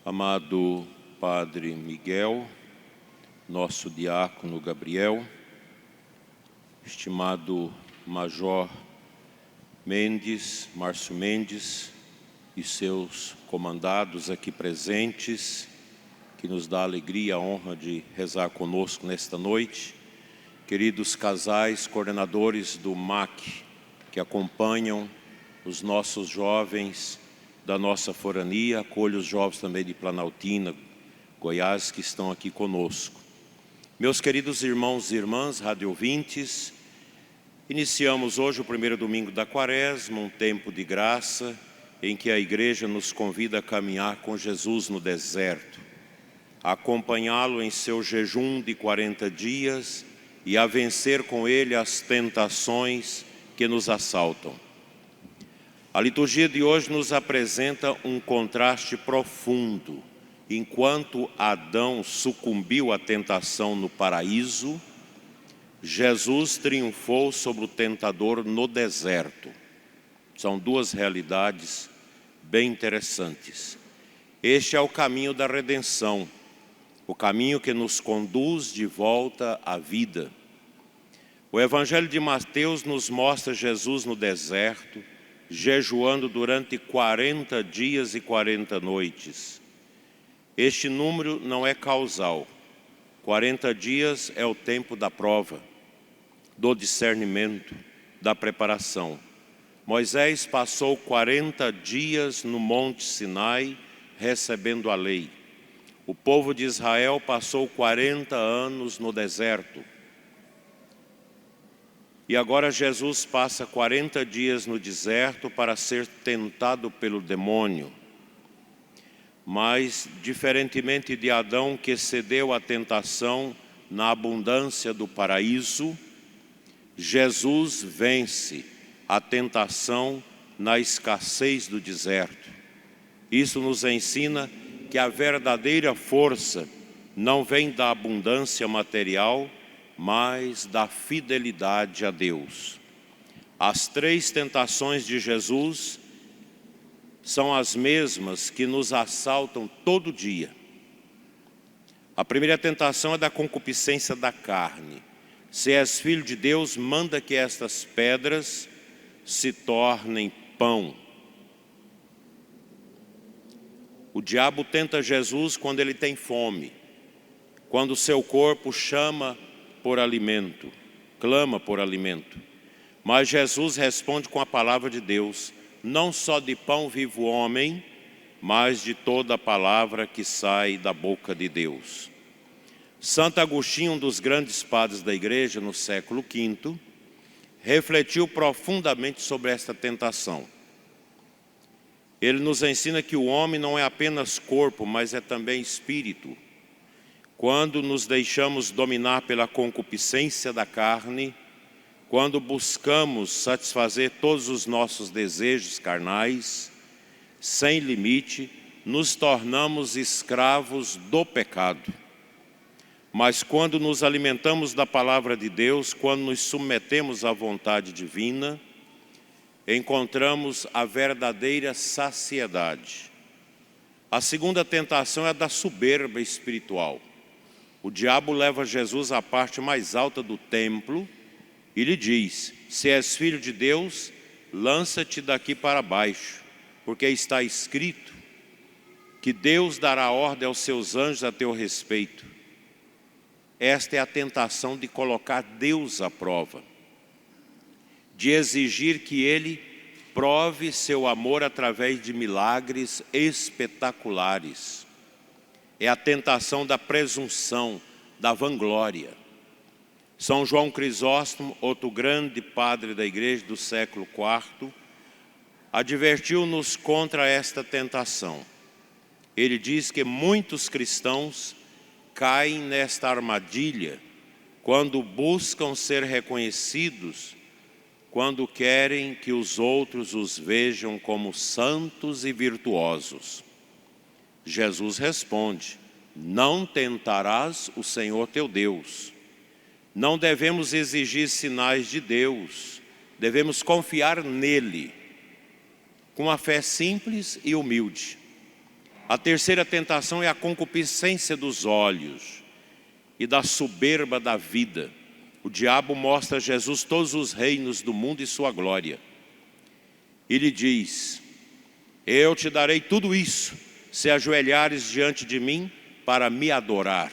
amado Padre Miguel, nosso diácono Gabriel, estimado Major Mendes, Márcio Mendes e seus comandados aqui presentes, que nos dá a alegria e a honra de rezar conosco nesta noite, queridos casais, coordenadores do MAC, que acompanham os nossos jovens da nossa forania, acolho os jovens também de Planaltina, Goiás, que estão aqui conosco. Meus queridos irmãos e irmãs, radiovintes, iniciamos hoje o primeiro domingo da Quaresma, um tempo de graça, em que a Igreja nos convida a caminhar com Jesus no deserto, a acompanhá-lo em seu jejum de 40 dias e a vencer com ele as tentações que nos assaltam. A liturgia de hoje nos apresenta um contraste profundo. Enquanto Adão sucumbiu à tentação no paraíso, Jesus triunfou sobre o tentador no deserto. São duas realidades bem interessantes. Este é o caminho da redenção, o caminho que nos conduz de volta à vida. O Evangelho de Mateus nos mostra Jesus no deserto, jejuando durante 40 dias e 40 noites. Este número não é causal. 40 dias é o tempo da prova, do discernimento, da preparação. Moisés passou 40 dias no Monte Sinai, recebendo a lei. O povo de Israel passou 40 anos no deserto. E agora Jesus passa 40 dias no deserto para ser tentado pelo demônio. Mas, diferentemente de Adão, que cedeu à tentação na abundância do paraíso, Jesus vence a tentação na escassez do deserto. Isso nos ensina que a verdadeira força não vem da abundância material, mas da fidelidade a Deus. As três tentações de Jesus são as mesmas que nos assaltam todo dia. A primeira tentação é da concupiscência da carne. Se és filho de Deus, manda que estas pedras se tornem pão. O diabo tenta Jesus quando ele tem fome, quando o seu corpo chama por alimento, clama por alimento. Mas Jesus responde com a palavra de Deus: não só de pão vive o homem, mas de toda a palavra que sai da boca de Deus. Santo Agostinho, um dos grandes padres da Igreja no século V, refletiu profundamente sobre esta tentação. Ele nos ensina que o homem não é apenas corpo, mas é também espírito. Quando nos deixamos dominar pela concupiscência da carne, quando buscamos satisfazer todos os nossos desejos carnais, sem limite, nos tornamos escravos do pecado. Mas quando nos alimentamos da palavra de Deus, quando nos submetemos à vontade divina, encontramos a verdadeira saciedade. A segunda tentação é da soberba espiritual. O diabo leva Jesus à parte mais alta do templo e lhe diz: se és filho de Deus, lança-te daqui para baixo, porque está escrito que Deus dará ordem aos seus anjos a teu respeito. Esta é a tentação de colocar Deus à prova, de exigir que Ele prove seu amor através de milagres espetaculares. É a tentação da presunção, da vanglória. São João Crisóstomo, outro grande padre da Igreja do século IV, advertiu-nos contra esta tentação. Ele diz que muitos cristãos caem nesta armadilha quando buscam ser reconhecidos, quando querem que os outros os vejam como santos e virtuosos. Jesus responde: não tentarás o Senhor teu Deus. Não devemos exigir sinais de Deus, devemos confiar nele, com uma fé simples e humilde. A terceira tentação é a concupiscência dos olhos e da soberba da vida. O diabo mostra a Jesus todos os reinos do mundo e sua glória. E lhe diz: eu te darei tudo isso, se ajoelhares diante de mim para me adorar.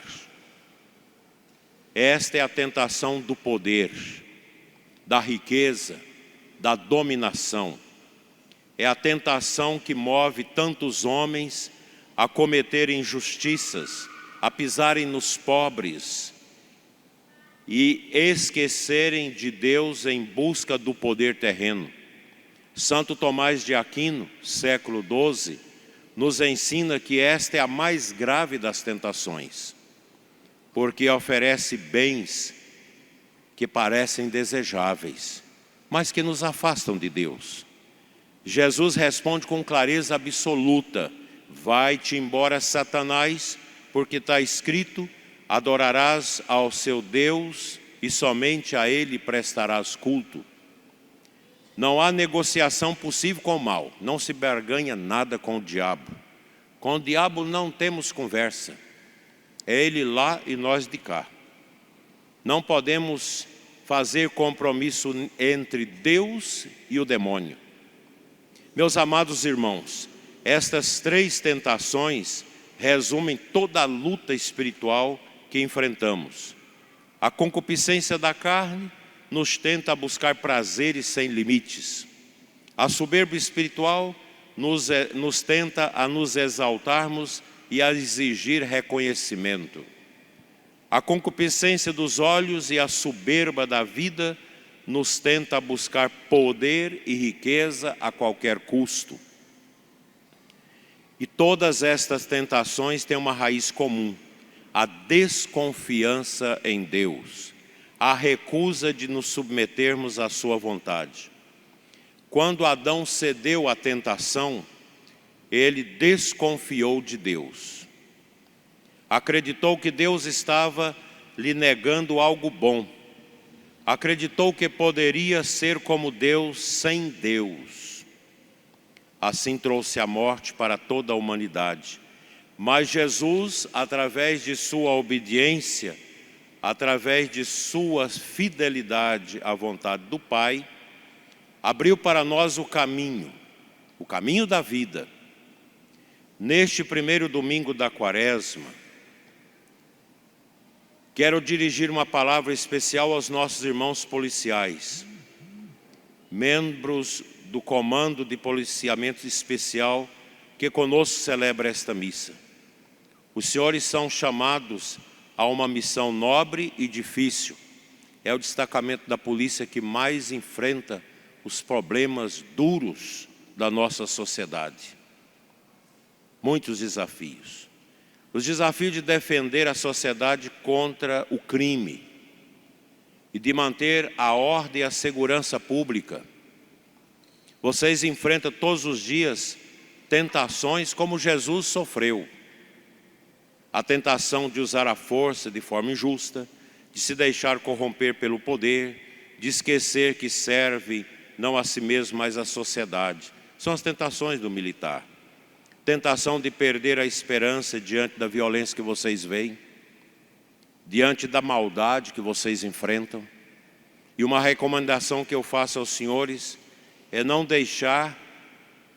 Esta é a tentação do poder, da riqueza, da dominação. É a tentação que move tantos homens a cometerem injustiças, a pisarem nos pobres e esquecerem de Deus em busca do poder terreno. Santo Tomás de Aquino, século XII, nos ensina que esta é a mais grave das tentações, porque oferece bens que parecem desejáveis, mas que nos afastam de Deus. Jesus responde com clareza absoluta: vai-te embora, Satanás, porque está escrito: adorarás ao seu Deus e somente a Ele prestarás culto. Não há negociação possível com o mal, não se barganha nada com o diabo. Com o diabo não temos conversa, é ele lá e nós de cá. Não podemos fazer compromisso entre Deus e o demônio. Meus amados irmãos, estas três tentações resumem toda a luta espiritual que enfrentamos. A concupiscência da carne nos tenta a buscar prazeres sem limites. A soberba espiritual nos tenta a nos exaltarmos e a exigir reconhecimento. A concupiscência dos olhos e a soberba da vida nos tenta a buscar poder e riqueza a qualquer custo. E todas estas tentações têm uma raiz comum: a desconfiança em Deus, a recusa de nos submetermos à sua vontade. Quando Adão cedeu à tentação, ele desconfiou de Deus. Acreditou que Deus estava lhe negando algo bom. Acreditou que poderia ser como Deus sem Deus. Assim trouxe a morte para toda a humanidade. Mas Jesus, através de sua obediência, através de sua fidelidade à vontade do Pai, abriu para nós o caminho da vida. Neste primeiro domingo da Quaresma, quero dirigir uma palavra especial aos nossos irmãos policiais, membros do Comando de Policiamento Especial que conosco celebra esta missa. Os senhores são chamados a uma missão nobre e difícil. É o destacamento da polícia que mais enfrenta os problemas duros da nossa sociedade. Muitos desafios. Os desafios de defender a sociedade contra o crime e de manter a ordem e a segurança pública. Vocês enfrentam todos os dias tentações como Jesus sofreu. A tentação de usar a força de forma injusta, de se deixar corromper pelo poder, de esquecer que serve não a si mesmo, mas à sociedade. São as tentações do militar. Tentação de perder a esperança diante da violência que vocês veem, diante da maldade que vocês enfrentam. E uma recomendação que eu faço aos senhores é não deixar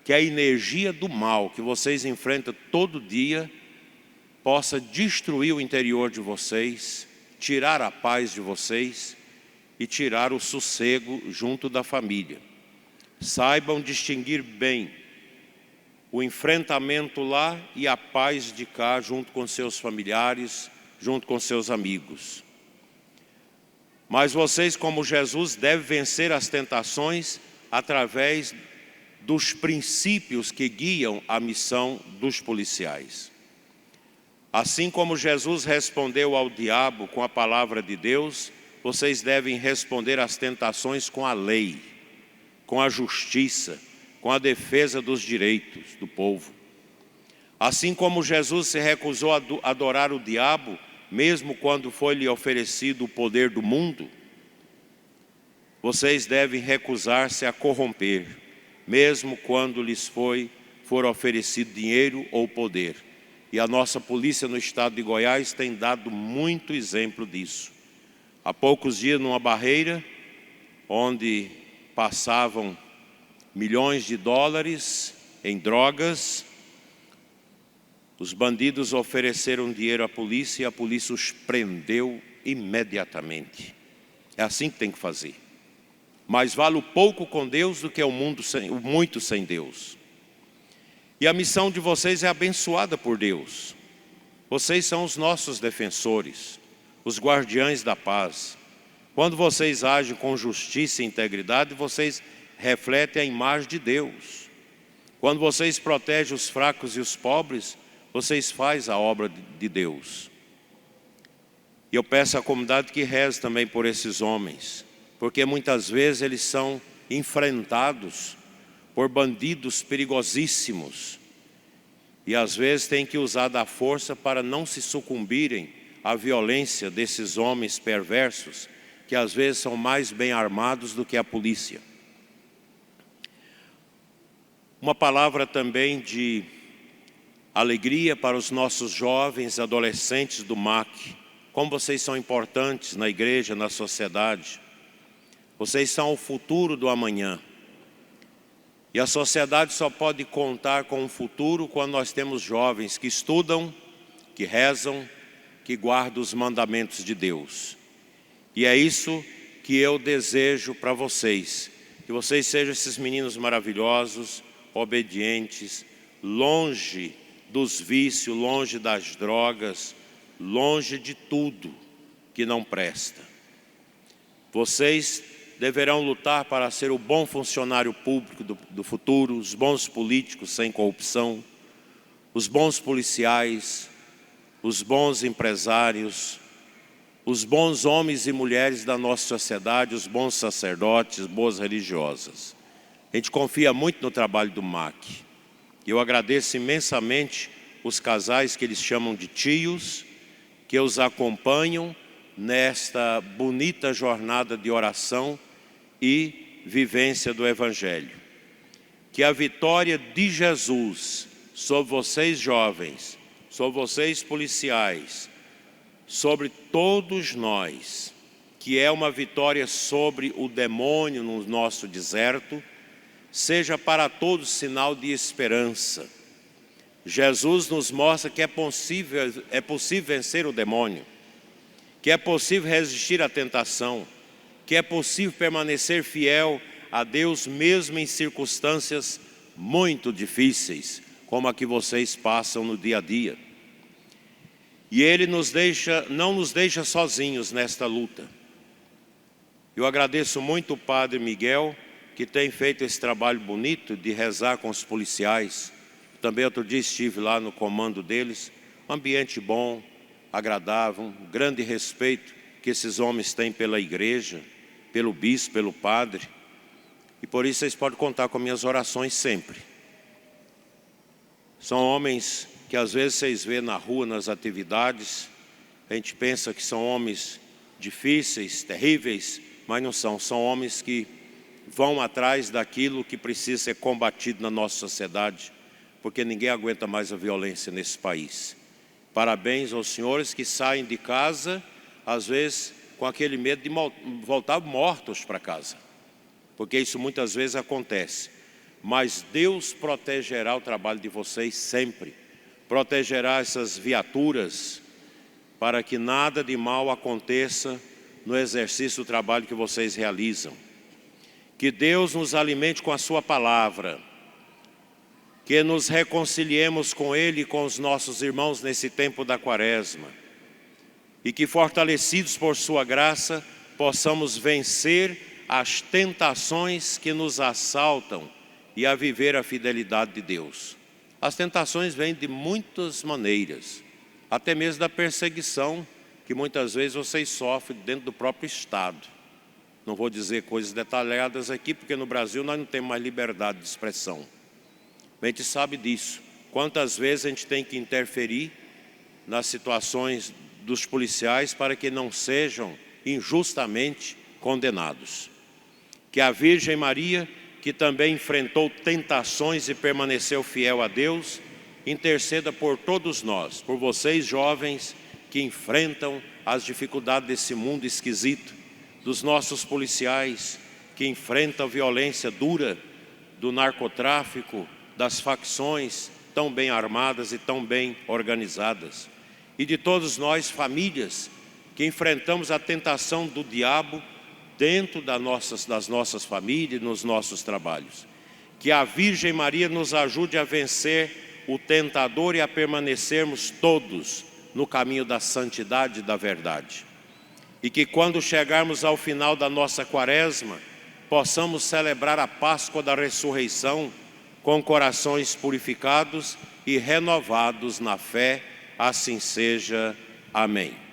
que a energia do mal que vocês enfrentam todo dia possa destruir o interior de vocês, tirar a paz de vocês e tirar o sossego junto da família. Saibam distinguir bem o enfrentamento lá e a paz de cá, junto com seus familiares, junto com seus amigos. Mas vocês, como Jesus, devem vencer as tentações através dos princípios que guiam a missão dos policiais. Assim como Jesus respondeu ao diabo com a palavra de Deus, vocês devem responder às tentações com a lei, com a justiça, com a defesa dos direitos do povo. Assim como Jesus se recusou a adorar o diabo, mesmo quando foi-lhe oferecido o poder do mundo, vocês devem recusar-se a corromper, mesmo quando lhes foi for oferecido dinheiro ou poder. E a nossa polícia no estado de Goiás tem dado muito exemplo disso. Há poucos dias, numa barreira, onde passavam milhões de dólares em drogas, os bandidos ofereceram dinheiro à polícia e a polícia os prendeu imediatamente. É assim que tem que fazer. Mais vale o pouco com Deus do que o muito sem Deus. E a missão de vocês é abençoada por Deus. Vocês são os nossos defensores, os guardiães da paz. Quando vocês agem com justiça e integridade, vocês refletem a imagem de Deus. Quando vocês protegem os fracos e os pobres, vocês fazem a obra de Deus. E eu peço à comunidade que reze também por esses homens, porque muitas vezes eles são enfrentados por bandidos perigosíssimos. E às vezes tem que usar da força para não se sucumbirem à violência desses homens perversos, que às vezes são mais bem armados do que a polícia. Uma palavra também de alegria para os nossos jovens e adolescentes do MAC. Como vocês são importantes na igreja, na sociedade. Vocês são o futuro do amanhã. E a sociedade só pode contar com o futuro quando nós temos jovens que estudam, que rezam, que guardam os mandamentos de Deus. E é isso que eu desejo para vocês. Que vocês sejam esses meninos maravilhosos, obedientes, longe dos vícios, longe das drogas, longe de tudo que não presta. Vocês deverão lutar para ser o bom funcionário público do futuro, os bons políticos sem corrupção, os bons policiais, os bons empresários, os bons homens e mulheres da nossa sociedade, os bons sacerdotes, boas religiosas. A gente confia muito no trabalho do MAC. Eu agradeço imensamente os casais que eles chamam de tios, que os acompanham nesta bonita jornada de oração e vivência do Evangelho. Que a vitória de Jesus sobre vocês jovens, sobre vocês policiais, sobre todos nós, que é uma vitória sobre o demônio no nosso deserto, seja para todos sinal de esperança. Jesus nos mostra que é possível vencer o demônio, que é possível resistir à tentação, que é possível permanecer fiel a Deus mesmo em circunstâncias muito difíceis, como a que vocês passam no dia a dia. E Ele não nos deixa sozinhos nesta luta. Eu agradeço muito o Padre Miguel, que tem feito esse trabalho bonito de rezar com os policiais. Também outro dia estive lá no comando deles, um ambiente bom, agradável, um grande respeito que esses homens têm pela igreja, pelo bispo, pelo padre. E por isso vocês podem contar com minhas orações sempre. São homens que às vezes vocês vê na rua, nas atividades, a gente pensa que são homens difíceis, terríveis, mas não são. São homens que vão atrás daquilo que precisa ser combatido na nossa sociedade, porque ninguém aguenta mais a violência nesse país. Parabéns aos senhores que saem de casa, às vezes com aquele medo de voltar mortos para casa, porque isso muitas vezes acontece. Mas Deus protegerá o trabalho de vocês sempre, protegerá essas viaturas, para que nada de mal aconteça no exercício do trabalho que vocês realizam. Que Deus nos alimente com a sua palavra, que nos reconciliemos com Ele e com os nossos irmãos nesse tempo da quaresma, e que fortalecidos por sua graça, possamos vencer as tentações que nos assaltam e a viver a fidelidade de Deus. As tentações vêm de muitas maneiras, até mesmo da perseguição que muitas vezes vocês sofrem dentro do próprio Estado. Não vou dizer coisas detalhadas aqui, porque no Brasil nós não temos mais liberdade de expressão. A gente sabe disso. Quantas vezes a gente tem que interferir nas situações dos policiais para que não sejam injustamente condenados. Que a Virgem Maria que também enfrentou tentações e permaneceu fiel a Deus, interceda por todos nós, por vocês jovens que enfrentam as dificuldades desse mundo esquisito, dos nossos policiais que enfrentam a violência dura do narcotráfico, das facções tão bem armadas e tão bem organizadas. E de todos nós, famílias, que enfrentamos a tentação do diabo dentro das nossas famílias, nos nossos trabalhos. Que a Virgem Maria nos ajude a vencer o tentador e a permanecermos todos no caminho da santidade e da verdade. E que quando chegarmos ao final da nossa quaresma, possamos celebrar a Páscoa da ressurreição com corações purificados e renovados na fé. Assim seja. Amém.